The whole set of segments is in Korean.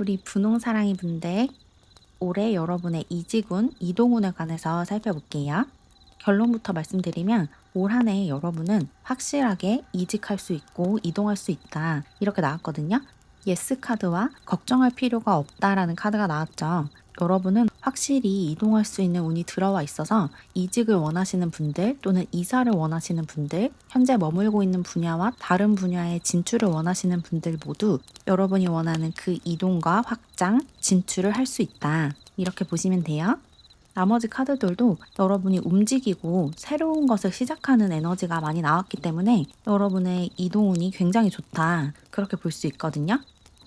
우리 분홍사랑이 분들, 올해 여러분의 이직운, 이동운에 관해서 살펴볼게요. 결론부터 말씀드리면 올 한 해 여러분은 확실하게 이직할 수 있고 이동할 수 있다. 이렇게 나왔거든요. 예스 카드와 걱정할 필요가 없다라는 카드가 나왔죠. 여러분은 확실히 이동할 수 있는 운이 들어와 있어서 이직을 원하시는 분들 또는 이사를 원하시는 분들, 현재 머물고 있는 분야와 다른 분야에 진출을 원하시는 분들 모두 여러분이 원하는 그 이동과 확장, 진출을 할 수 있다. 이렇게 보시면 돼요. 나머지 카드들도 여러분이 움직이고 새로운 것을 시작하는 에너지가 많이 나왔기 때문에 여러분의 이동운이 굉장히 좋다. 그렇게 볼 수 있거든요.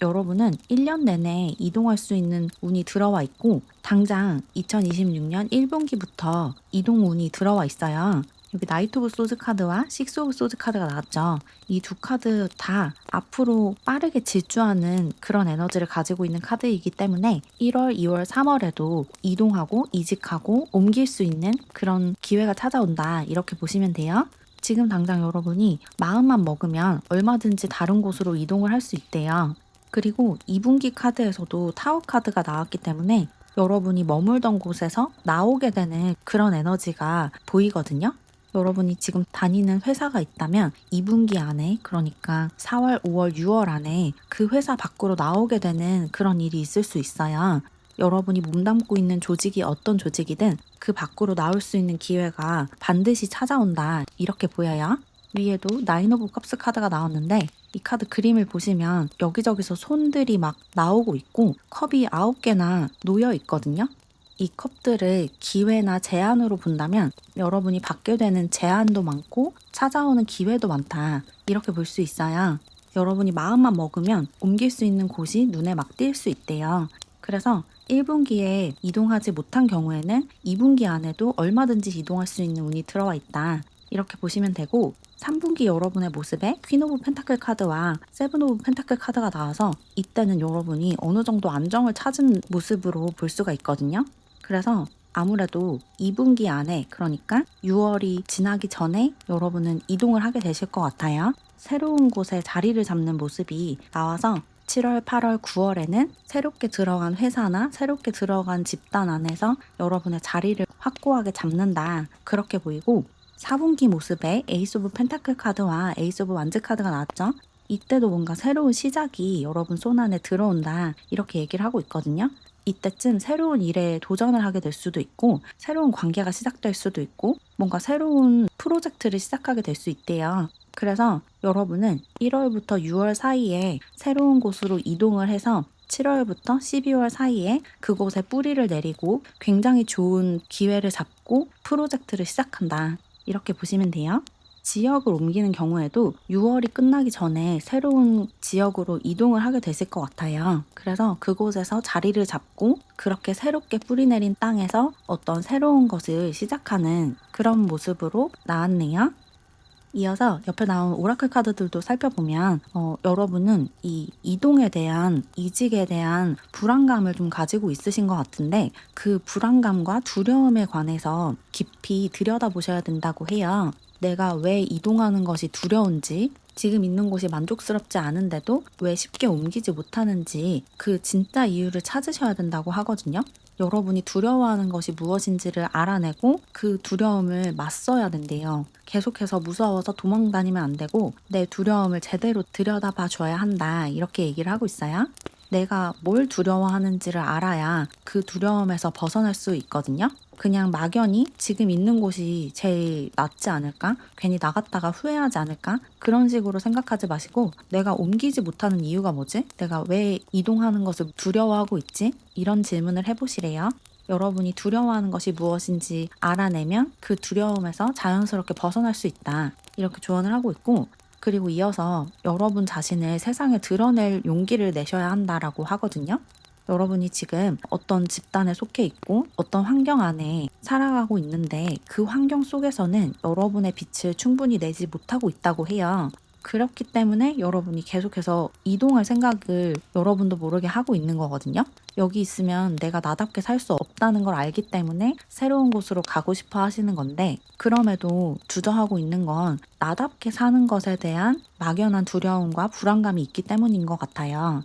여러분은 1년 내내 이동할 수 있는 운이 들어와 있고 당장 2026년 1분기부터 이동운이 들어와 있어요. 여기 나이트 오브 소드 카드와 식스 오브 소드 카드가 나왔죠. 이 두 카드 다 앞으로 빠르게 질주하는 그런 에너지를 가지고 있는 카드이기 때문에 1월, 2월, 3월에도 이동하고 이직하고 옮길 수 있는 그런 기회가 찾아온다. 이렇게 보시면 돼요. 지금 당장 여러분이 마음만 먹으면 얼마든지 다른 곳으로 이동을 할 수 있대요. 그리고 2분기 카드에서도 타워 카드가 나왔기 때문에 여러분이 머물던 곳에서 나오게 되는 그런 에너지가 보이거든요. 여러분이 지금 다니는 회사가 있다면 2분기 안에, 그러니까 4월, 5월, 6월 안에 그 회사 밖으로 나오게 되는 그런 일이 있을 수 있어요. 여러분이 몸담고 있는 조직이 어떤 조직이든 그 밖으로 나올 수 있는 기회가 반드시 찾아온다. 이렇게 보여요. 위에도 나인 오브 컵스 카드가 나왔는데 이 카드 그림을 보시면 여기저기서 손들이 막 나오고 있고 컵이 9개나 놓여 있거든요. 이 컵들을 기회나 제한으로 본다면 여러분이 받게 되는 제한도 많고 찾아오는 기회도 많다. 이렇게 볼 수 있어요. 여러분이 마음만 먹으면 옮길 수 있는 곳이 눈에 막 띌 수 있대요. 그래서 1분기에 이동하지 못한 경우에는 2분기 안에도 얼마든지 이동할 수 있는 운이 들어와 있다. 이렇게 보시면 되고 3분기 여러분의 모습에 퀸 오브 펜타클 카드와 세븐 오브 펜타클 카드가 나와서 이때는 여러분이 어느 정도 안정을 찾은 모습으로 볼 수가 있거든요. 그래서 아무래도 2분기 안에, 그러니까 6월이 지나기 전에 여러분은 이동을 하게 되실 것 같아요. 새로운 곳에 자리를 잡는 모습이 나와서 7월, 8월, 9월에는 새롭게 들어간 회사나 새롭게 들어간 집단 안에서 여러분의 자리를 확고하게 잡는다. 그렇게 보이고 4분기 모습에 에이스 오브 펜타클 카드와 에이스 오브 완즈 카드가 나왔죠. 이때도 뭔가 새로운 시작이 여러분 손 안에 들어온다. 이렇게 얘기를 하고 있거든요. 이때쯤 새로운 일에 도전을 하게 될 수도 있고 새로운 관계가 시작될 수도 있고 뭔가 새로운 프로젝트를 시작하게 될 수 있대요. 그래서 여러분은 1월부터 6월 사이에 새로운 곳으로 이동을 해서 7월부터 12월 사이에 그곳에 뿌리를 내리고 굉장히 좋은 기회를 잡고 프로젝트를 시작한다. 이렇게 보시면 돼요. 지역을 옮기는 경우에도 6월이 끝나기 전에 새로운 지역으로 이동을 하게 되실 것 같아요. 그래서 그곳에서 자리를 잡고 그렇게 새롭게 뿌리내린 땅에서 어떤 새로운 것을 시작하는 그런 모습으로 나왔네요. 이어서 옆에 나온 오라클 카드들도 살펴보면 여러분은 이 이동에 대한, 이직에 대한 불안감을 좀 가지고 있으신 것 같은데 그 불안감과 두려움에 관해서 깊이 들여다보셔야 된다고 해요. 내가 왜 이동하는 것이 두려운지, 지금 있는 곳이 만족스럽지 않은데도 왜 쉽게 옮기지 못하는지 그 진짜 이유를 찾으셔야 된다고 하거든요. 여러분이 두려워하는 것이 무엇인지를 알아내고 그 두려움을 맞서야 된대요. 계속해서 무서워서 도망 다니면 안 되고 내 두려움을 제대로 들여다봐 줘야 한다. 이렇게 얘기를 하고 있어요. 내가 뭘 두려워하는지를 알아야 그 두려움에서 벗어날 수 있거든요. 그냥 막연히 지금 있는 곳이 제일 낫지 않을까? 괜히 나갔다가 후회하지 않을까? 그런 식으로 생각하지 마시고 내가 옮기지 못하는 이유가 뭐지? 내가 왜 이동하는 것을 두려워하고 있지? 이런 질문을 해보시래요. 여러분이 두려워하는 것이 무엇인지 알아내면 그 두려움에서 자연스럽게 벗어날 수 있다. 이렇게 조언을 하고 있고 그리고 이어서 여러분 자신을 세상에 드러낼 용기를 내셔야 한다라고 하거든요. 여러분이 지금 어떤 집단에 속해 있고 어떤 환경 안에 살아가고 있는데 그 환경 속에서는 여러분의 빛을 충분히 내지 못하고 있다고 해요. 그렇기 때문에 여러분이 계속해서 이동할 생각을 여러분도 모르게 하고 있는 거거든요. 여기 있으면 내가 나답게 살 수 없다는 걸 알기 때문에 새로운 곳으로 가고 싶어 하시는 건데, 그럼에도 주저하고 있는 건 나답게 사는 것에 대한 막연한 두려움과 불안감이 있기 때문인 것 같아요.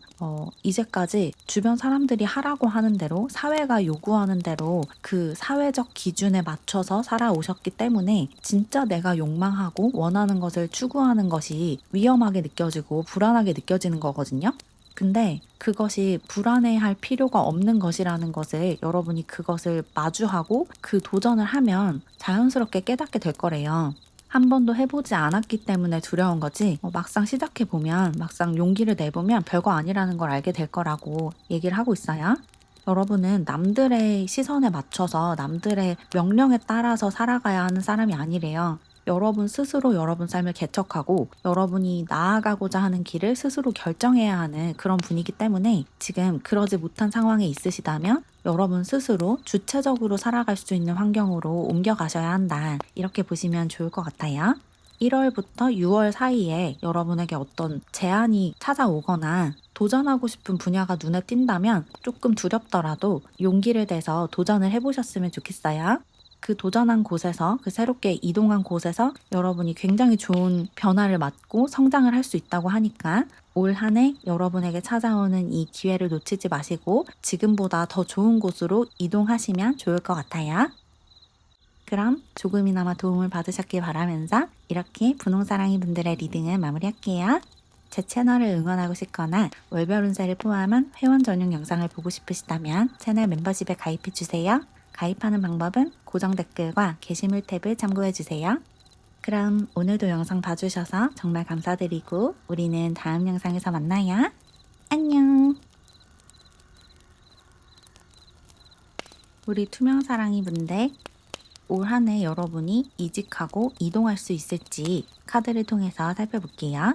이제까지 주변 사람들이 하라고 하는 대로, 사회가 요구하는 대로 그 사회적 기준에 맞춰서 살아오셨기 때문에 진짜 내가 욕망하고 원하는 것을 추구하는 것이 위험하게 느껴지고 불안하게 느껴지는 거거든요. 근데 그것이 불안해할 필요가 없는 것이라는 것을, 여러분이 그것을 마주하고 그 도전을 하면 자연스럽게 깨닫게 될 거래요. 한 번도 해보지 않았기 때문에 두려운 거지, 막상 시작해보면, 막상 용기를 내보면 별거 아니라는 걸 알게 될 거라고 얘기를 하고 있어요. 여러분은 남들의 시선에 맞춰서 남들의 명령에 따라서 살아가야 하는 사람이 아니래요. 여러분 스스로 여러분 삶을 개척하고 여러분이 나아가고자 하는 길을 스스로 결정해야 하는 그런 분이기 때문에, 지금 그러지 못한 상황에 있으시다면 여러분 스스로 주체적으로 살아갈 수 있는 환경으로 옮겨가셔야 한다, 이렇게 보시면 좋을 것 같아요. 1월부터 6월 사이에 여러분에게 어떤 제안이 찾아오거나 도전하고 싶은 분야가 눈에 띈다면 조금 두렵더라도 용기를 내서 도전을 해보셨으면 좋겠어요. 그 도전한 곳에서, 그 새롭게 이동한 곳에서 여러분이 굉장히 좋은 변화를 맞고 성장을 할 수 있다고 하니까, 올 한 해 여러분에게 찾아오는 이 기회를 놓치지 마시고 지금보다 더 좋은 곳으로 이동하시면 좋을 것 같아요. 그럼 조금이나마 도움을 받으셨길 바라면서 이렇게 분홍사랑이 분들의 리딩을 마무리할게요. 제 채널을 응원하고 싶거나 월별 운세를 포함한 회원 전용 영상을 보고 싶으시다면 채널 멤버십에 가입해주세요. 가입하는 방법은 고정 댓글과 게시물 탭을 참고해주세요. 그럼 오늘도 영상 봐주셔서 정말 감사드리고 우리는 다음 영상에서 만나요. 안녕. 우리 투명사랑이 분들, 올 한 해 여러분이 이직하고 이동할 수 있을지 카드를 통해서 살펴볼게요.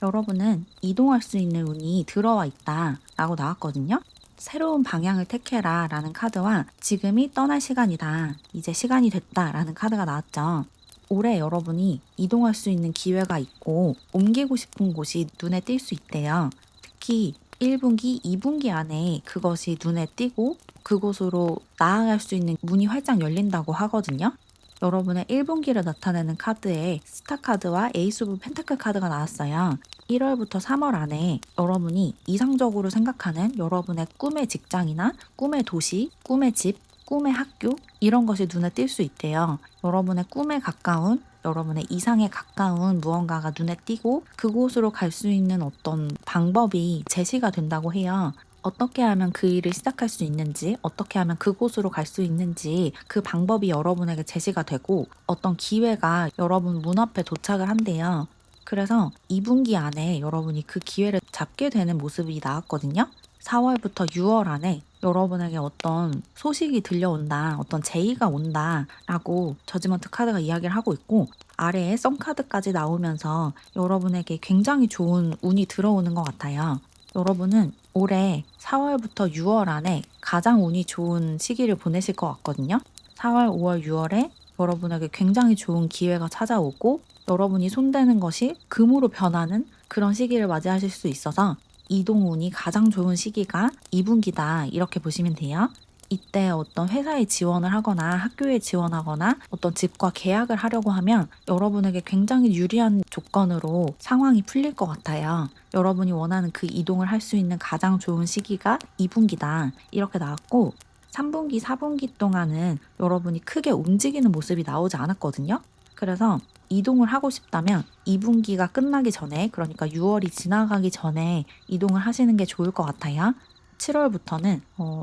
여러분은 이동할 수 있는 운이 들어와 있다 라고 나왔거든요. 새로운 방향을 택해라 라는 카드와 지금이 떠날 시간이다, 이제 시간이 됐다 라는 카드가 나왔죠. 올해 여러분이 이동할 수 있는 기회가 있고 옮기고 싶은 곳이 눈에 띌 수 있대요. 특히 1분기, 2분기 안에 그것이 눈에 띄고 그곳으로 나아갈 수 있는 문이 활짝 열린다고 하거든요. 여러분의 1분기를 나타내는 카드에 스타 카드와 에이스 오브 펜타클 카드가 나왔어요. 1월부터 3월 안에 여러분이 이상적으로 생각하는 여러분의 꿈의 직장이나 꿈의 도시, 꿈의 집, 꿈의 학교, 이런 것이 눈에 띌 수 있대요. 여러분의 꿈에 가까운, 여러분의 이상에 가까운 무언가가 눈에 띄고 그곳으로 갈 수 있는 어떤 방법이 제시가 된다고 해요. 어떻게 하면 그 일을 시작할 수 있는지, 어떻게 하면 그곳으로 갈 수 있는지 그 방법이 여러분에게 제시가 되고 어떤 기회가 여러분 문 앞에 도착을 한대요. 그래서 2분기 안에 여러분이 그 기회를 잡게 되는 모습이 나왔거든요. 4월부터 6월 안에 여러분에게 어떤 소식이 들려온다, 어떤 제의가 온다 라고 저지먼트 카드가 이야기를 하고 있고, 아래에 썬카드까지 나오면서 여러분에게 굉장히 좋은 운이 들어오는 것 같아요. 여러분은 올해 4월부터 6월 안에 가장 운이 좋은 시기를 보내실 것 같거든요. 4월, 5월, 6월에 여러분에게 굉장히 좋은 기회가 찾아오고 여러분이 손대는 것이 금으로 변하는 그런 시기를 맞이하실 수 있어서 이동운이 가장 좋은 시기가 2분기다, 이렇게 보시면 돼요. 이때 어떤 회사에 지원을 하거나 학교에 지원하거나 어떤 집과 계약을 하려고 하면 여러분에게 굉장히 유리한 조건으로 상황이 풀릴 것 같아요. 여러분이 원하는 그 이동을 할 수 있는 가장 좋은 시기가 2분기다, 이렇게 나왔고, 3분기, 4분기 동안은 여러분이 크게 움직이는 모습이 나오지 않았거든요. 그래서 이동을 하고 싶다면 2분기가 끝나기 전에, 그러니까 6월이 지나가기 전에 이동을 하시는 게 좋을 것 같아요. 7월부터는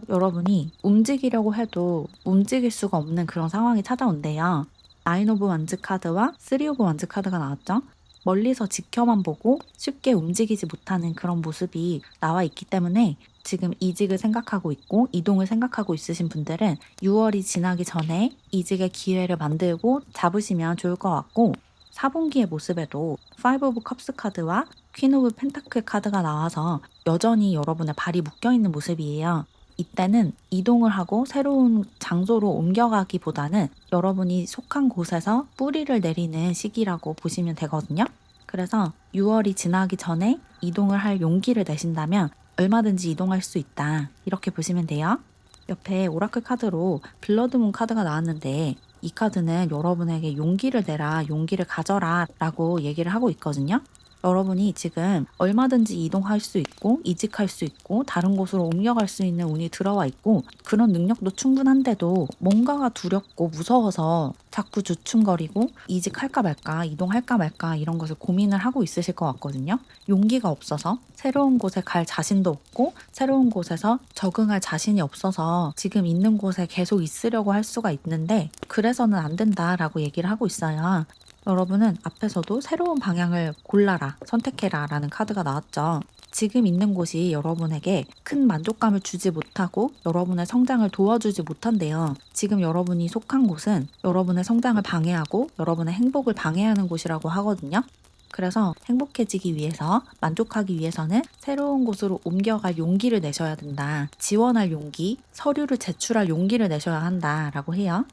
여러분이 움직이려고 해도 움직일 수가 없는 그런 상황이 찾아온대요. 9 오브 완즈 카드와 3 오브 완즈 카드가 나왔죠. 멀리서 지켜만 보고 쉽게 움직이지 못하는 그런 모습이 나와 있기 때문에 지금 이직을 생각하고 있고 이동을 생각하고 있으신 분들은 6월이 지나기 전에 이직의 기회를 만들고 잡으시면 좋을 것 같고, 4분기의 모습에도 5 오브 컵스 카드와 퀸 오브 펜타클 카드가 나와서 여전히 여러분의 발이 묶여있는 모습이에요. 이때는 이동을 하고 새로운 장소로 옮겨가기보다는 여러분이 속한 곳에서 뿌리를 내리는 시기라고 보시면 되거든요. 그래서 6월이 지나기 전에 이동을 할 용기를 내신다면 얼마든지 이동할 수 있다. 이렇게 보시면 돼요. 옆에 오라클 카드로 블러드문 카드가 나왔는데 이 카드는 여러분에게 용기를 내라, 용기를 가져라 라고 얘기를 하고 있거든요. 여러분이 지금 얼마든지 이동할 수 있고 이직할 수 있고 다른 곳으로 옮겨갈 수 있는 운이 들어와 있고 그런 능력도 충분한데도 뭔가가 두렵고 무서워서 자꾸 주춤거리고 이직할까 말까 이동할까 말까 이런 것을 고민을 하고 있으실 것 같거든요. 용기가 없어서 새로운 곳에 갈 자신도 없고 새로운 곳에서 적응할 자신이 없어서 지금 있는 곳에 계속 있으려고 할 수가 있는데 그래서는 안 된다라고 얘기를 하고 있어요. 여러분은 앞에서도 새로운 방향을 골라라, 선택해라 라는 카드가 나왔죠. 지금 있는 곳이 여러분에게 큰 만족감을 주지 못하고 여러분의 성장을 도와주지 못한대요. 지금 여러분이 속한 곳은 여러분의 성장을 방해하고 여러분의 행복을 방해하는 곳이라고 하거든요. 그래서 행복해지기 위해서, 만족하기 위해서는 새로운 곳으로 옮겨갈 용기를 내셔야 된다. 지원할 용기, 서류를 제출할 용기를 내셔야 한다라고 해요.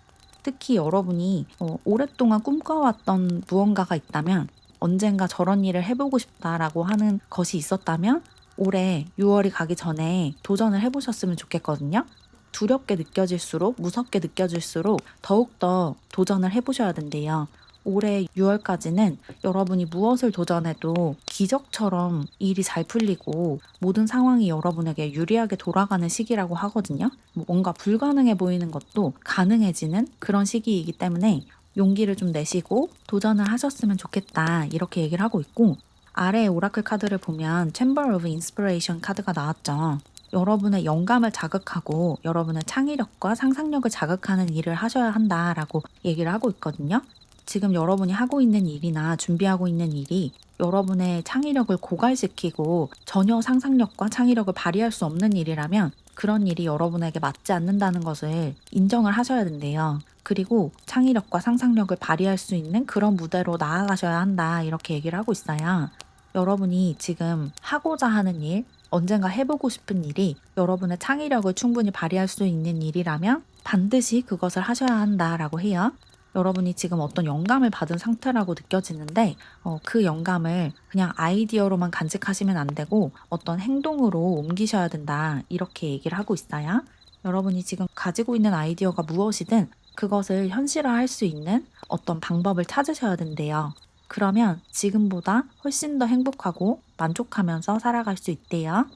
특히 여러분이 오랫동안 꿈꿔왔던 무언가가 있다면 언젠가 저런 일을 해보고 싶다라고 하는 것이 있었다면 올해 6월이 가기 전에 도전을 해보셨으면 좋겠거든요. 두렵게 느껴질수록 무섭게 느껴질수록 더욱더 도전을 해보셔야 된대요. 올해 6월까지는 여러분이 무엇을 도전해도 기적처럼 일이 잘 풀리고 모든 상황이 여러분에게 유리하게 돌아가는 시기라고 하거든요. 뭔가 불가능해 보이는 것도 가능해지는 그런 시기이기 때문에 용기를 좀 내시고 도전을 하셨으면 좋겠다 이렇게 얘기를 하고 있고 아래 오라클 카드를 보면 Chamber of Inspiration 카드가 나왔죠. 여러분의 영감을 자극하고 여러분의 창의력과 상상력을 자극하는 일을 하셔야 한다라고 얘기를 하고 있거든요. 지금 여러분이 하고 있는 일이나 준비하고 있는 일이 여러분의 창의력을 고갈시키고 전혀 상상력과 창의력을 발휘할 수 없는 일이라면 그런 일이 여러분에게 맞지 않는다는 것을 인정을 하셔야 된대요. 그리고 창의력과 상상력을 발휘할 수 있는 그런 무대로 나아가셔야 한다 이렇게 얘기를 하고 있어요. 여러분이 지금 하고자 하는 일, 언젠가 해보고 싶은 일이 여러분의 창의력을 충분히 발휘할 수 있는 일이라면 반드시 그것을 하셔야 한다라고 해요. 여러분이 지금 어떤 영감을 받은 상태라고 느껴지는데 그 영감을 그냥 아이디어로만 간직하시면 안 되고 어떤 행동으로 옮기셔야 된다 이렇게 얘기를 하고 있어요. 여러분이 지금 가지고 있는 아이디어가 무엇이든 그것을 현실화할 수 있는 어떤 방법을 찾으셔야 된대요. 그러면 지금보다 훨씬 더 행복하고 만족하면서 살아갈 수 있대요.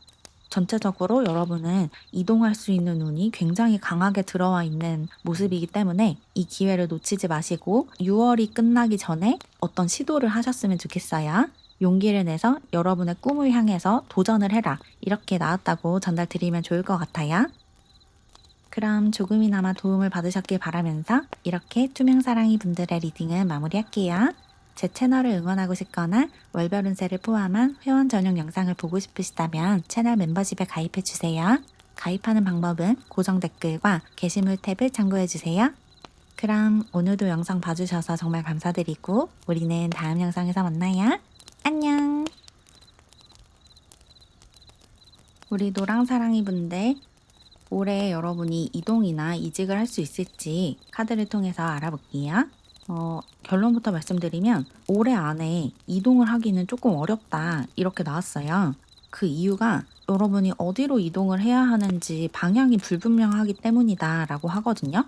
전체적으로 여러분은 이동할 수 있는 운이 굉장히 강하게 들어와 있는 모습이기 때문에 이 기회를 놓치지 마시고 6월이 끝나기 전에 어떤 시도를 하셨으면 좋겠어요. 용기를 내서 여러분의 꿈을 향해서 도전을 해라. 이렇게 나왔다고 전달드리면 좋을 것 같아요. 그럼 조금이나마 도움을 받으셨길 바라면서 이렇게 투명사랑이 분들의 리딩은 마무리할게요. 제 채널을 응원하고 싶거나 월별 운세를 포함한 회원 전용 영상을 보고 싶으시다면 채널 멤버십에 가입해주세요. 가입하는 방법은 고정 댓글과 게시물 탭을 참고해주세요. 그럼 오늘도 영상 봐주셔서 정말 감사드리고 우리는 다음 영상에서 만나요. 안녕. 우리 노랑사랑이 분들 올해 여러분이 이동이나 이직을 할 수 있을지 카드를 통해서 알아볼게요. 결론부터 말씀드리면 올해 안에 이동을 하기는 조금 어렵다 이렇게 나왔어요. 그 이유가 여러분이 어디로 이동을 해야 하는지 방향이 불분명하기 때문이다 라고 하거든요.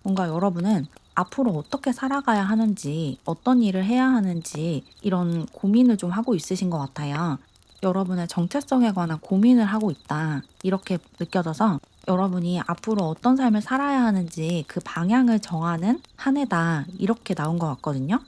뭔가 여러분은 앞으로 어떻게 살아가야 하는지 어떤 일을 해야 하는지 이런 고민을 좀 하고 있으신 것 같아요. 여러분의 정체성에 관한 고민을 하고 있다 이렇게 느껴져서 여러분이 앞으로 어떤 삶을 살아야 하는지 그 방향을 정하는 한 해다 이렇게 나온 것 같거든요.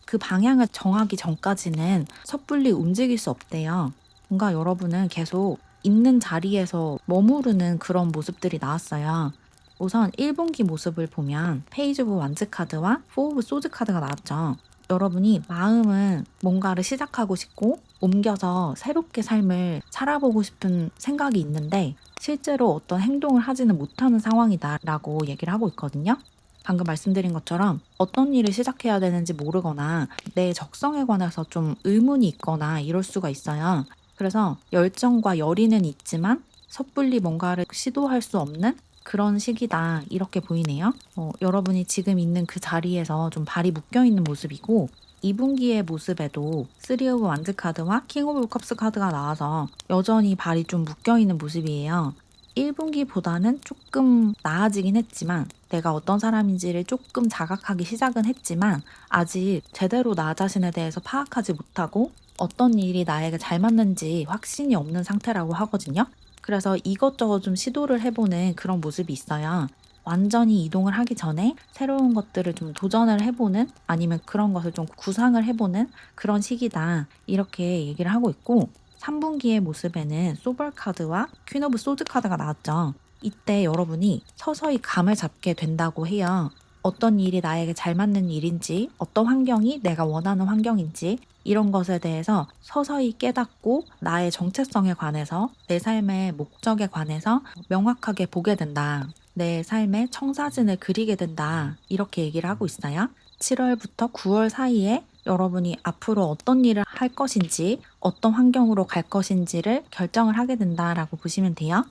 그 방향을 정하기 전까지는 섣불리 움직일 수 없대요. 뭔가 여러분은 계속 있는 자리에서 머무르는 그런 모습들이 나왔어요. 우선 1분기 모습을 보면 페이지 오브 완즈 카드와 4 오브 소드 카드가 나왔죠. 여러분이 마음은 뭔가를 시작하고 싶고 옮겨서 새롭게 삶을 살아보고 싶은 생각이 있는데 실제로 어떤 행동을 하지는 못하는 상황이다라고 얘기를 하고 있거든요. 방금 말씀드린 것처럼 어떤 일을 시작해야 되는지 모르거나 내 적성에 관해서 좀 의문이 있거나 이럴 수가 있어요. 그래서 열정과 열의는 있지만 섣불리 뭔가를 시도할 수 없는 그런 시기다 이렇게 보이네요. 여러분이 지금 있는 그 자리에서 좀 발이 묶여 있는 모습이고 2분기의 모습에도 3 오브 완즈 카드와 킹 오브 컵스 카드가 나와서 여전히 발이 좀 묶여있는 모습이에요. 1분기보다는 조금 나아지긴 했지만 내가 어떤 사람인지를 조금 자각하기 시작은 했지만 아직 제대로 나 자신에 대해서 파악하지 못하고 어떤 일이 나에게 잘 맞는지 확신이 없는 상태라고 하거든요. 그래서 이것저것 좀 시도를 해보는 그런 모습이 있어요. 완전히 이동을 하기 전에 새로운 것들을 좀 도전을 해보는 아니면 그런 것을 좀 구상을 해보는 그런 시기다. 이렇게 얘기를 하고 있고 3분기의 모습에는 소벌 카드와 퀸 오브 소드 카드가 나왔죠. 이때 여러분이 서서히 감을 잡게 된다고 해요. 어떤 일이 나에게 잘 맞는 일인지, 어떤 환경이 내가 원하는 환경인지 이런 것에 대해서 서서히 깨닫고 나의 정체성에 관해서 내 삶의 목적에 관해서 명확하게 보게 된다. 내 삶의 청사진을 그리게 된다. 이렇게 얘기를 하고 있어요. 7월부터 9월 사이에 여러분이 앞으로 어떤 일을 할 것인지, 어떤 환경으로 갈 것인지를 결정을 하게 된다라고 보시면 돼요.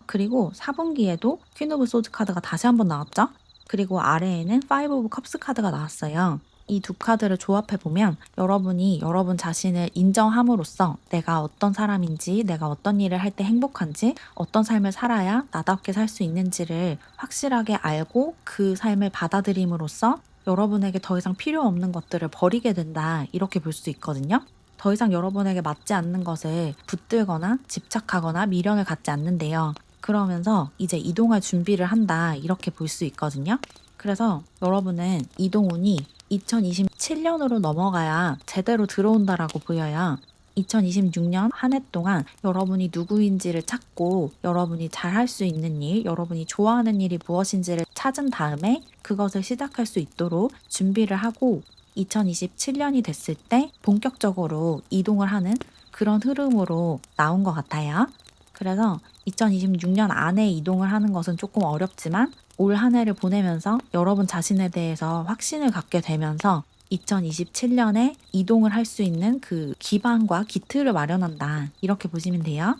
그리고 4분기에도 퀸 오브 소드 카드가 다시 한번 나왔죠. 그리고 아래에는 5 오브 컵스 카드가 나왔어요. 이 두 카드를 조합해 보면 여러분이 여러분 자신을 인정함으로써 내가 어떤 사람인지, 내가 어떤 일을 할 때 행복한지, 어떤 삶을 살아야 나답게 살 수 있는지를 확실하게 알고 그 삶을 받아들임으로써 여러분에게 더 이상 필요 없는 것들을 버리게 된다. 이렇게 볼 수 있거든요. 더 이상 여러분에게 맞지 않는 것을 붙들거나 집착하거나 미련을 갖지 않는데요. 그러면서 이제 이동할 준비를 한다. 이렇게 볼 수 있거든요. 그래서 여러분은 이동운이 2027년으로 넘어가야 제대로 들어온다라고 보여요. 2026년 한 해 동안 여러분이 누구인지를 찾고 여러분이 잘할 수 있는 일, 여러분이 좋아하는 일이 무엇인지를 찾은 다음에 그것을 시작할 수 있도록 준비를 하고 2027년이 됐을 때 본격적으로 이동을 하는 그런 흐름으로 나온 것 같아요. 그래서 2026년 안에 이동을 하는 것은 조금 어렵지만 올 한 해를 보내면서 여러분 자신에 대해서 확신을 갖게 되면서 2027년에 이동을 할 수 있는 그 기반과 기틀을 마련한다. 이렇게 보시면 돼요.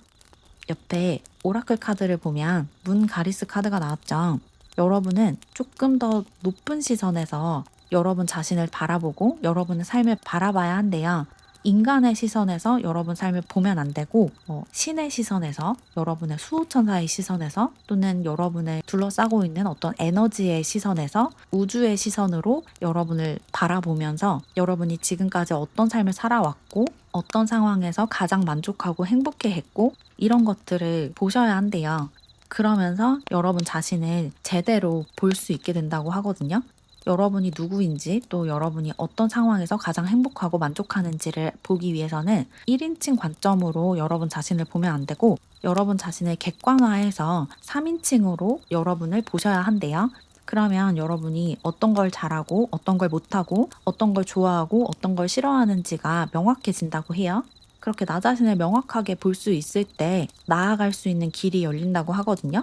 옆에 오라클 카드를 보면 문 가리스 카드가 나왔죠. 여러분은 조금 더 높은 시선에서 여러분 자신을 바라보고 여러분의 삶을 바라봐야 한대요. 인간의 시선에서 여러분 삶을 보면 안 되고 신의 시선에서 여러분의 수호천사의 시선에서 또는 여러분을 둘러싸고 있는 어떤 에너지의 시선에서 우주의 시선으로 여러분을 바라보면서 여러분이 지금까지 어떤 삶을 살아왔고 어떤 상황에서 가장 만족하고 행복해했고 이런 것들을 보셔야 한대요. 그러면서 여러분 자신을 제대로 볼 수 있게 된다고 하거든요. 여러분이 누구인지 또 여러분이 어떤 상황에서 가장 행복하고 만족하는지를 보기 위해서는 1인칭 관점으로 여러분 자신을 보면 안 되고 여러분 자신을 객관화해서 3인칭으로 여러분을 보셔야 한대요. 그러면 여러분이 어떤 걸 잘하고 어떤 걸 못하고 어떤 걸 좋아하고 어떤 걸 싫어하는지가 명확해진다고 해요. 그렇게 나 자신을 명확하게 볼 수 있을 때 나아갈 수 있는 길이 열린다고 하거든요.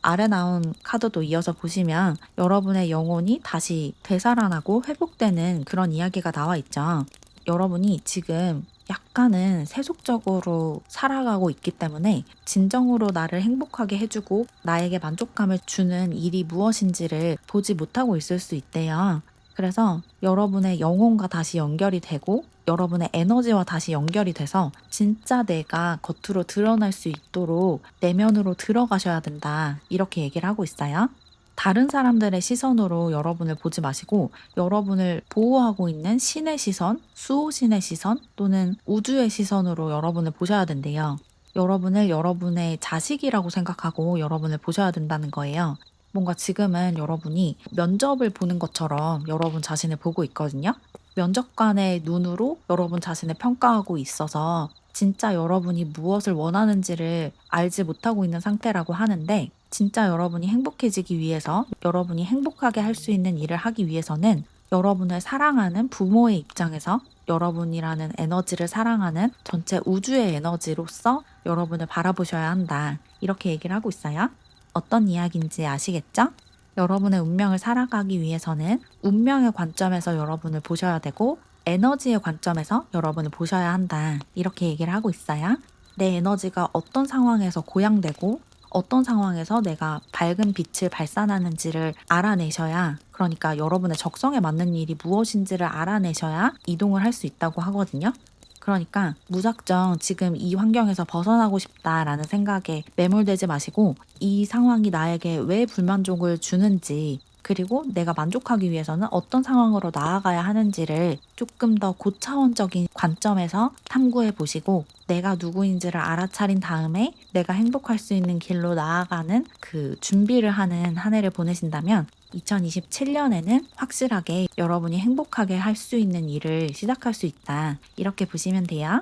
아래 나온 카드도 이어서 보시면 여러분의 영혼이 다시 되살아나고 회복되는 그런 이야기가 나와 있죠. 여러분이 지금 약간은 세속적으로 살아가고 있기 때문에 진정으로 나를 행복하게 해주고 나에게 만족감을 주는 일이 무엇인지를 보지 못하고 있을 수 있대요. 그래서 여러분의 영혼과 다시 연결이 되고 여러분의 에너지와 다시 연결이 돼서 진짜 내가 겉으로 드러날 수 있도록 내면으로 들어가셔야 된다. 이렇게 얘기를 하고 있어요. 다른 사람들의 시선으로 여러분을 보지 마시고 여러분을 보호하고 있는 신의 시선, 수호신의 시선 또는 우주의 시선으로 여러분을 보셔야 된대요. 여러분을 여러분의 자식이라고 생각하고 여러분을 보셔야 된다는 거예요. 뭔가 지금은 여러분이 면접을 보는 것처럼 여러분 자신을 보고 있거든요. 면접관의 눈으로 여러분 자신을 평가하고 있어서 진짜 여러분이 무엇을 원하는지를 알지 못하고 있는 상태라고 하는데 진짜 여러분이 행복해지기 위해서 여러분이 행복하게 할 수 있는 일을 하기 위해서는 여러분을 사랑하는 부모의 입장에서 여러분이라는 에너지를 사랑하는 전체 우주의 에너지로서 여러분을 바라보셔야 한다. 이렇게 얘기를 하고 있어요. 어떤 이야기인지 아시겠죠? 여러분의 운명을 살아가기 위해서는 운명의 관점에서 여러분을 보셔야 되고 에너지의 관점에서 여러분을 보셔야 한다. 이렇게 얘기를 하고 있어요. 내 에너지가 어떤 상황에서 고양되고 어떤 상황에서 내가 밝은 빛을 발산하는지를 알아내셔야, 그러니까 여러분의 적성에 맞는 일이 무엇인지를 알아내셔야 이동을 할 수 있다고 하거든요. 그러니까 무작정 지금 이 환경에서 벗어나고 싶다라는 생각에 매몰되지 마시고, 이 상황이 나에게 왜 불만족을 주는지, 그리고 내가 만족하기 위해서는 어떤 상황으로 나아가야 하는지를 조금 더 고차원적인 관점에서 탐구해 보시고, 내가 누구인지를 알아차린 다음에 내가 행복할 수 있는 길로 나아가는 그 준비를 하는 한 해를 보내신다면 2027년에는 확실하게 여러분이 행복하게 할 수 있는 일을 시작할 수 있다. 이렇게 보시면 돼요.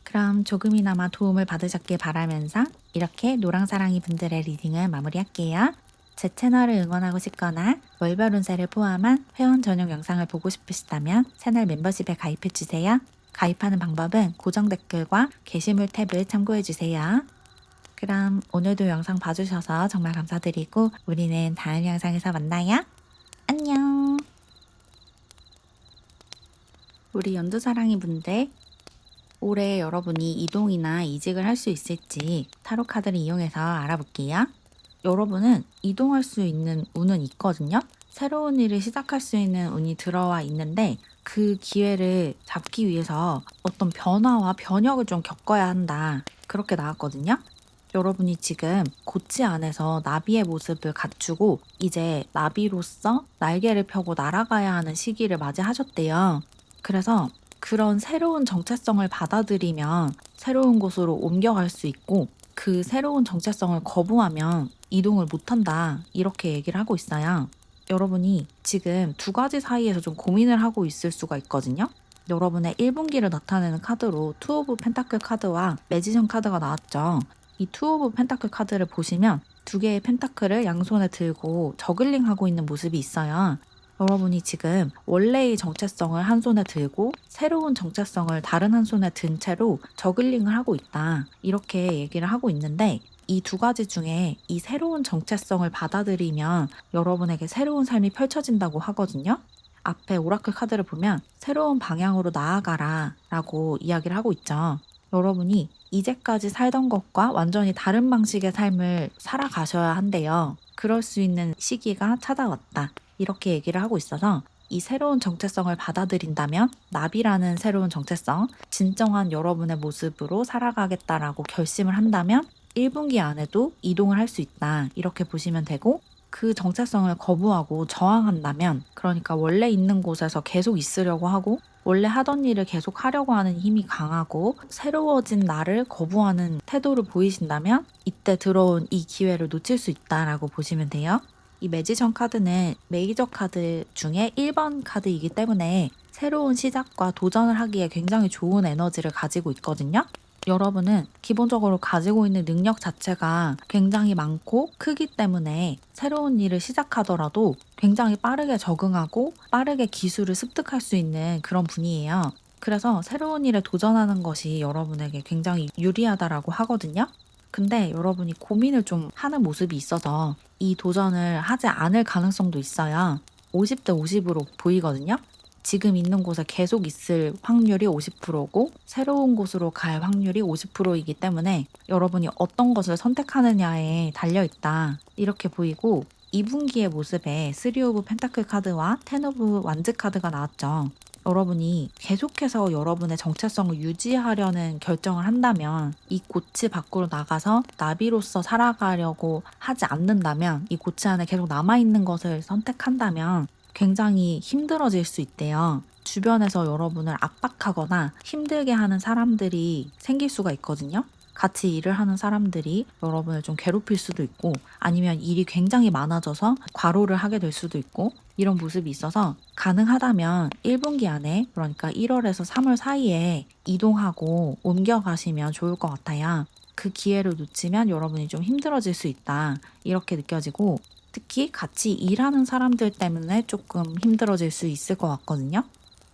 그럼 조금이나마 도움을 받으셨길 바라면서 이렇게 노랑사랑이 분들의 리딩을 마무리할게요. 제 채널을 응원하고 싶거나 월별 운세를 포함한 회원 전용 영상을 보고 싶으시다면 채널 멤버십에 가입해주세요. 가입하는 방법은 고정 댓글과 게시물 탭을 참고해주세요. 그럼 오늘도 영상 봐주셔서 정말 감사드리고 우리는 다음 영상에서 만나요. 안녕. 우리 연두사랑이 분들, 올해 여러분이 이동이나 이직을 할 수 있을지 타로 카드를 이용해서 알아볼게요. 여러분은 이동할 수 있는 운은 있거든요. 새로운 일을 시작할 수 있는 운이 들어와 있는데 그 기회를 잡기 위해서 어떤 변화와 변혁을 좀 겪어야 한다. 그렇게 나왔거든요. 여러분이 지금 고치 안에서 나비의 모습을 갖추고 이제 나비로서 날개를 펴고 날아가야 하는 시기를 맞이하셨대요. 그래서 그런 새로운 정체성을 받아들이면 새로운 곳으로 옮겨갈 수 있고, 그 새로운 정체성을 거부하면 이동을 못한다. 이렇게 얘기를 하고 있어요. 여러분이 지금 두 가지 사이에서 좀 고민을 하고 있을 수가 있거든요. 여러분의 1분기를 나타내는 카드로 투 오브 펜타클 카드와 매지션 카드가 나왔죠. 이 투 오브 펜타클 카드를 보시면 두 개의 펜타클을 양손에 들고 저글링 하고 있는 모습이 있어요. 여러분이 지금 원래의 정체성을 한 손에 들고 새로운 정체성을 다른 한 손에 든 채로 저글링을 하고 있다. 이렇게 얘기를 하고 있는데, 이 두 가지 중에 이 새로운 정체성을 받아들이면 여러분에게 새로운 삶이 펼쳐진다고 하거든요. 앞에 오라클 카드를 보면 새로운 방향으로 나아가라 라고 이야기를 하고 있죠. 여러분이 이제까지 살던 것과 완전히 다른 방식의 삶을 살아가셔야 한대요. 그럴 수 있는 시기가 찾아왔다. 이렇게 얘기를 하고 있어서 이 새로운 정체성을 받아들인다면 나비라는 새로운 정체성, 진정한 여러분의 모습으로 살아가겠다라고 결심을 한다면 1분기 안에도 이동을 할 수 있다. 이렇게 보시면 되고, 그 정체성을 거부하고 저항한다면, 그러니까 원래 있는 곳에서 계속 있으려고 하고 원래 하던 일을 계속 하려고 하는 힘이 강하고 새로워진 나를 거부하는 태도를 보이신다면 이때 들어온 이 기회를 놓칠 수 있다라고 보시면 돼요. 이 매지션 카드는 메이저 카드 중에 1번 카드이기 때문에 새로운 시작과 도전을 하기에 굉장히 좋은 에너지를 가지고 있거든요. 여러분은 기본적으로 가지고 있는 능력 자체가 굉장히 많고 크기 때문에 새로운 일을 시작하더라도 굉장히 빠르게 적응하고 빠르게 기술을 습득할 수 있는 그런 분이에요. 그래서 새로운 일에 도전하는 것이 여러분에게 굉장히 유리하다라고 하거든요. 근데 여러분이 고민을 좀 하는 모습이 있어서 이 도전을 하지 않을 가능성도 있어요. 50대 50으로 보이거든요. 지금 있는 곳에 계속 있을 확률이 50%고 새로운 곳으로 갈 확률이 50%이기 때문에 여러분이 어떤 것을 선택하느냐에 달려있다. 이렇게 보이고, 2분기의 모습에 3 오브 펜타클 카드와 10 오브 완즈 카드가 나왔죠. 여러분이 계속해서 여러분의 정체성을 유지하려는 결정을 한다면, 이 고치 밖으로 나가서 나비로서 살아가려고 하지 않는다면, 이 고치 안에 계속 남아있는 것을 선택한다면 굉장히 힘들어질 수 있대요. 주변에서 여러분을 압박하거나 힘들게 하는 사람들이 생길 수가 있거든요. 같이 일을 하는 사람들이 여러분을 좀 괴롭힐 수도 있고, 아니면 일이 굉장히 많아져서 과로를 하게 될 수도 있고, 이런 모습이 있어서 가능하다면 1분기 안에, 그러니까 1월에서 3월 사이에 이동하고 옮겨가시면 좋을 것 같아요. 그 기회를 놓치면 여러분이 좀 힘들어질 수 있다. 이렇게 느껴지고, 특히 같이 일하는 사람들 때문에 조금 힘들어질 수 있을 것 같거든요.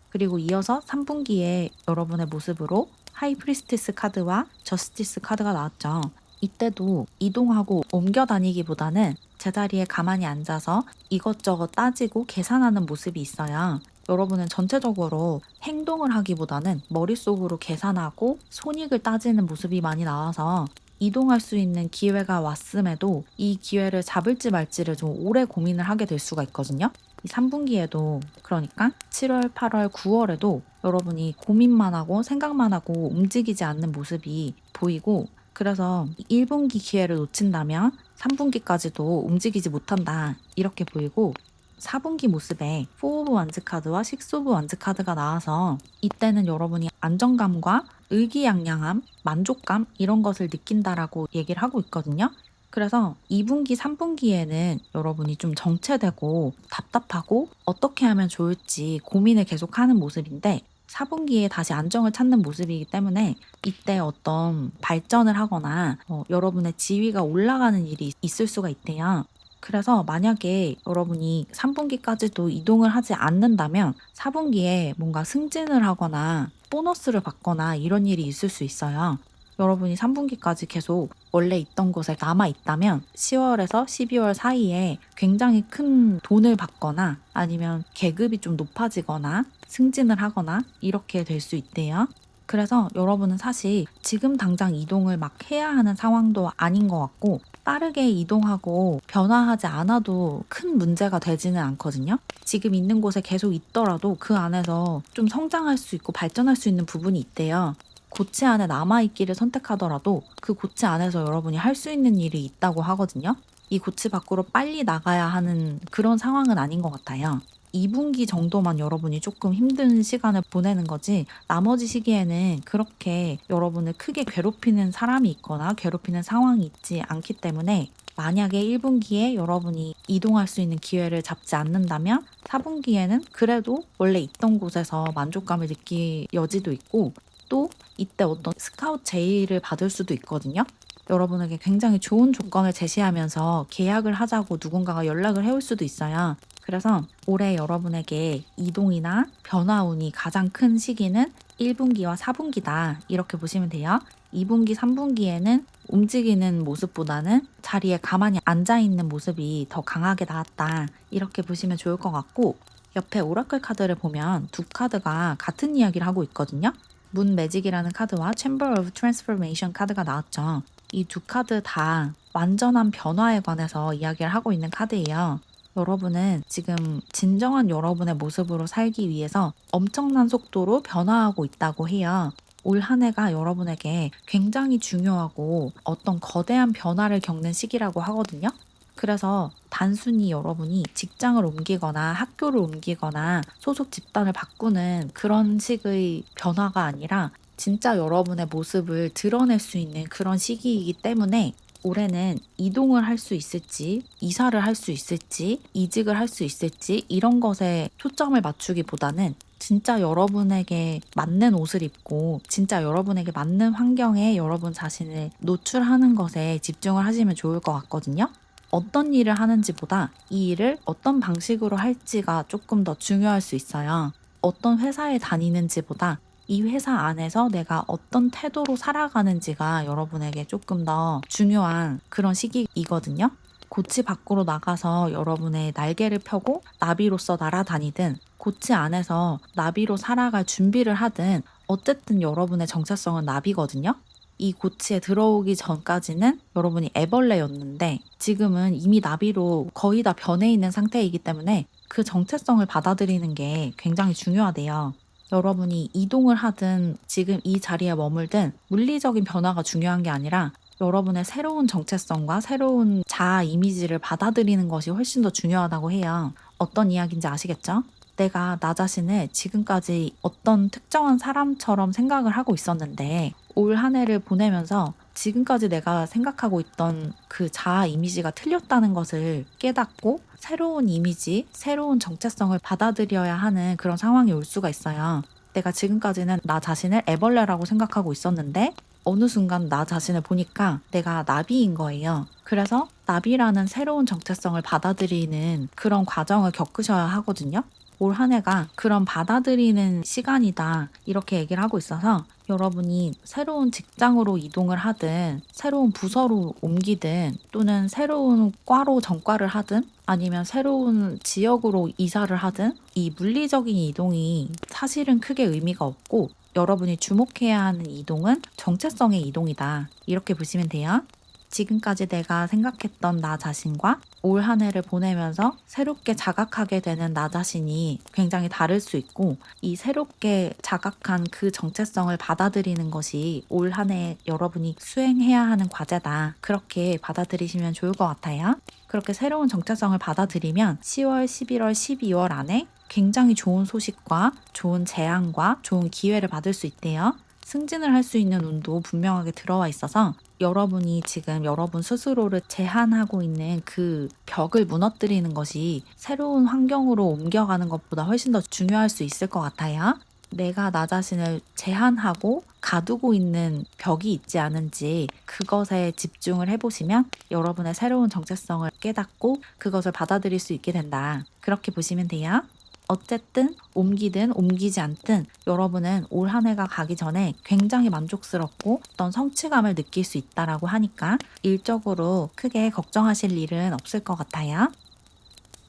그리고 이어서 3분기에 여러분의 모습으로 하이 프리스티스 카드와 저스티스 카드가 나왔죠. 이때도 이동하고 옮겨 다니기보다는 제자리에 가만히 앉아서 이것저것 따지고 계산하는 모습이 있어요. 여러분은 전체적으로 행동을 하기보다는 머릿속으로 계산하고 손익을 따지는 모습이 많이 나와서 이동할 수 있는 기회가 왔음에도 이 기회를 잡을지 말지를 좀 오래 고민을 하게 될 수가 있거든요. 이 3분기에도 그러니까 7월, 8월, 9월에도 여러분이 고민만 하고 생각만 하고 움직이지 않는 모습이 보이고 그래서 1분기 기회를 놓친다면 3분기까지도 움직이지 못한다 이렇게 보이고 4분기 모습에 4 오브 완즈 카드와 6 오브 완즈 카드가 나와서 이때는 여러분이 안정감과 의기양양함, 만족감 이런 것을 느낀다라고 얘기를 하고 있거든요. 그래서 2분기, 3분기에는 여러분이 좀 정체되고 답답하고 어떻게 하면 좋을지 고민을 계속하는 모습인데 4분기에 다시 안정을 찾는 모습이기 때문에 이때 어떤 발전을 하거나 여러분의 지위가 올라가는 일이 있을 수가 있대요. 그래서 만약에 여러분이 3분기까지도 이동을 하지 않는다면 4분기에 뭔가 승진을 하거나 보너스를 받거나 이런 일이 있을 수 있어요. 여러분이 3분기까지 계속 원래 있던 곳에 남아 있다면 10월에서 12월 사이에 굉장히 큰 돈을 받거나 아니면 계급이 좀 높아지거나 승진을 하거나 이렇게 될 수 있대요. 그래서 여러분은 사실 지금 당장 이동을 막 해야 하는 상황도 아닌 것 같고 빠르게 이동하고 변화하지 않아도 큰 문제가 되지는 않거든요. 지금 있는 곳에 계속 있더라도 그 안에서 좀 성장할 수 있고 발전할 수 있는 부분이 있대요. 고치 안에 남아있기를 선택하더라도 그 고치 안에서 여러분이 할 수 있는 일이 있다고 하거든요. 이 고치 밖으로 빨리 나가야 하는 그런 상황은 아닌 것 같아요. 2분기 정도만 여러분이 조금 힘든 시간을 보내는 거지 나머지 시기에는 그렇게 여러분을 크게 괴롭히는 사람이 있거나 괴롭히는 상황이 있지 않기 때문에 만약에 1분기에 여러분이 이동할 수 있는 기회를 잡지 않는다면 4분기에는 그래도 원래 있던 곳에서 만족감을 느낄 여지도 있고 또 이때 어떤 스카우트 제의를 받을 수도 있거든요. 여러분에게 굉장히 좋은 조건을 제시하면서 계약을 하자고 누군가가 연락을 해올 수도 있어요. 그래서 올해 여러분에게 이동이나 변화운이 가장 큰 시기는 1분기와 4분기다. 이렇게 보시면 돼요. 2분기, 3분기에는 움직이는 모습보다는 자리에 가만히 앉아있는 모습이 더 강하게 나왔다. 이렇게 보시면 좋을 것 같고 옆에 오라클 카드를 보면 두 카드가 같은 이야기를 하고 있거든요. 문 매직이라는 카드와 Chamber of Transformation 카드가 나왔죠. 이 두 카드 다 완전한 변화에 관해서 이야기를 하고 있는 카드예요. 여러분은 지금 진정한 여러분의 모습으로 살기 위해서 엄청난 속도로 변화하고 있다고 해요. 올 한 해가 여러분에게 굉장히 중요하고 어떤 거대한 변화를 겪는 시기라고 하거든요. 그래서 단순히 여러분이 직장을 옮기거나 학교를 옮기거나 소속 집단을 바꾸는 그런 식의 변화가 아니라 진짜 여러분의 모습을 드러낼 수 있는 그런 시기이기 때문에 올해는 이동을 할 수 있을지, 이사를 할 수 있을지, 이직을 할 수 있을지 이런 것에 초점을 맞추기보다는 진짜 여러분에게 맞는 옷을 입고 진짜 여러분에게 맞는 환경에 여러분 자신을 노출하는 것에 집중을 하시면 좋을 것 같거든요. 어떤 일을 하는지보다 이 일을 어떤 방식으로 할지가 조금 더 중요할 수 있어요. 어떤 회사에 다니는지보다 이 회사 안에서 내가 어떤 태도로 살아가는지가 여러분에게 조금 더 중요한 그런 시기이거든요. 고치 밖으로 나가서 여러분의 날개를 펴고 나비로서 날아다니든 고치 안에서 나비로 살아갈 준비를 하든 어쨌든 여러분의 정체성은 나비거든요. 이 고치에 들어오기 전까지는 여러분이 애벌레였는데 지금은 이미 나비로 거의 다 변해 있는 상태이기 때문에 그 정체성을 받아들이는 게 굉장히 중요하대요. 여러분이 이동을 하든 지금 이 자리에 머물든 물리적인 변화가 중요한 게 아니라 여러분의 새로운 정체성과 새로운 자아 이미지를 받아들이는 것이 훨씬 더 중요하다고 해요. 어떤 이야기인지 아시겠죠? 내가 나 자신을 지금까지 어떤 특정한 사람처럼 생각을 하고 있었는데 올 한 해를 보내면서 지금까지 내가 생각하고 있던 그 자아 이미지가 틀렸다는 것을 깨닫고 새로운 이미지, 새로운 정체성을 받아들여야 하는 그런 상황이 올 수가 있어요. 내가 지금까지는 나 자신을 애벌레라고 생각하고 있었는데 어느 순간 나 자신을 보니까 내가 나비인 거예요. 그래서 나비라는 새로운 정체성을 받아들이는 그런 과정을 겪으셔야 하거든요. 올 한 해가 그런 받아들이는 시간이다. 이렇게 얘기를 하고 있어서 여러분이 새로운 직장으로 이동을 하든 새로운 부서로 옮기든 또는 새로운 과로 전과를 하든 아니면 새로운 지역으로 이사를 하든 이 물리적인 이동이 사실은 크게 의미가 없고 여러분이 주목해야 하는 이동은 정체성의 이동이다. 이렇게 보시면 돼요. 지금까지 내가 생각했던 나 자신과 올 한 해를 보내면서 새롭게 자각하게 되는 나 자신이 굉장히 다를 수 있고, 이 새롭게 자각한 그 정체성을 받아들이는 것이 올 한 해 여러분이 수행해야 하는 과제다. 그렇게 받아들이시면 좋을 것 같아요. 그렇게 새로운 정체성을 받아들이면 10월, 11월, 12월 안에 굉장히 좋은 소식과 좋은 제안과 좋은 기회를 받을 수 있대요. 승진을 할 수 있는 운도 분명하게 들어와 있어서 여러분이 지금 여러분 스스로를 제한하고 있는 그 벽을 무너뜨리는 것이 새로운 환경으로 옮겨가는 것보다 훨씬 더 중요할 수 있을 것 같아요. 내가 나 자신을 제한하고 가두고 있는 벽이 있지 않은지 그것에 집중을 해보시면 여러분의 새로운 정체성을 깨닫고 그것을 받아들일 수 있게 된다. 그렇게 보시면 돼요. 어쨌든 옮기든 옮기지 않든 여러분은 올 한 해가 가기 전에 굉장히 만족스럽고 어떤 성취감을 느낄 수 있다라고 하니까 일적으로 크게 걱정하실 일은 없을 것 같아요.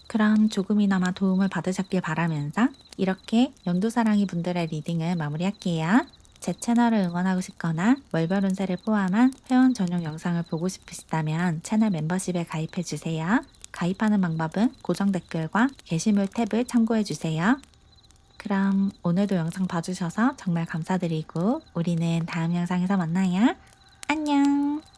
그럼 조금이나마 도움을 받으셨길 바라면서 이렇게 연두사랑이 분들의 리딩을 마무리할게요. 제 채널을 응원하고 싶거나 월별 운세를 포함한 회원 전용 영상을 보고 싶으시다면 채널 멤버십에 가입해주세요. 가입하는 방법은 고정 댓글과 게시물 탭을 참고해주세요. 그럼 오늘도 영상 봐주셔서 정말 감사드리고 우리는 다음 영상에서 만나요. 안녕!